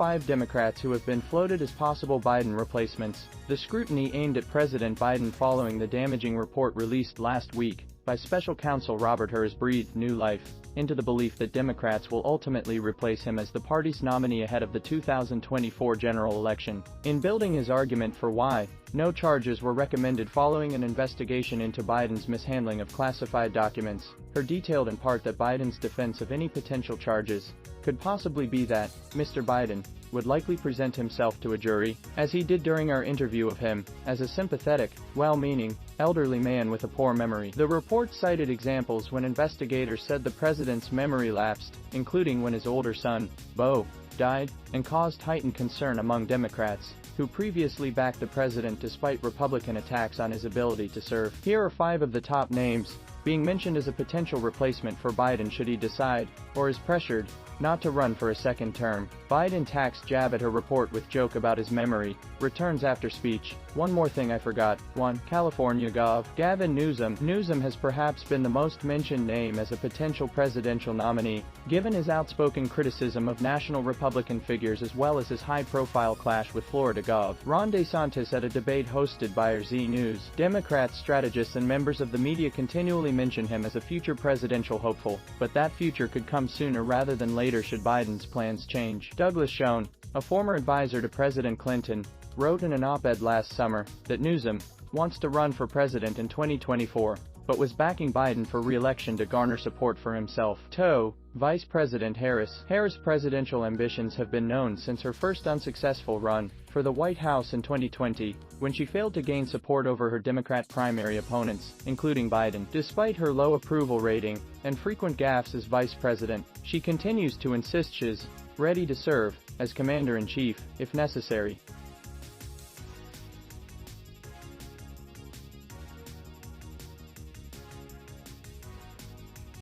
5 Democrats who have been floated as possible Biden replacements. The scrutiny aimed at President Biden following the damaging report released last week by special counsel Robert Hur has breathed new life into the belief that Democrats will ultimately replace him as the party's nominee ahead of the 2024 general election. In building his argument for why no charges were recommended following an investigation into Biden's mishandling of classified documents, Hur detailed in part that Biden's defense of any potential charges could possibly be that Mr. Biden would likely present himself to a jury, as he did during our interview of him, as a sympathetic, well-meaning, elderly man with a poor memory. The report cited examples when investigators said the president's memory lapsed, including when his older son, Beau, died, and caused heightened concern among Democrats who previously backed the president despite Republican attacks on his ability to serve. Here are 5 of the top names being mentioned as a potential replacement for Biden should he decide, or is pressured, not to run for a second term. Biden tacks jab at her report with joke about his memory, returns after speech. One more thing I forgot. 1. California Gov. Gavin Newsom. Newsom has perhaps been the most mentioned name as a potential presidential nominee, given his outspoken criticism of national Republican figures as well as his high-profile clash with Florida Gov. Ron DeSantis at a debate hosted by RZ News. Democrats, strategists and members of the media continually mention him as a future presidential hopeful, but that future could come sooner rather than later should Biden's plans change. Douglas Schoen, a former advisor to President Clinton, wrote in an op-ed last summer that Newsom wants to run for president in 2024, but was backing Biden for re-election to garner support for himself. Vice President Harris. Harris' presidential ambitions have been known since her first unsuccessful run for the White House in 2020, when she failed to gain support over her Democrat primary opponents, including Biden. Despite her low approval rating and frequent gaffes as vice president, she continues to insist she's ready to serve as commander-in-chief, if necessary.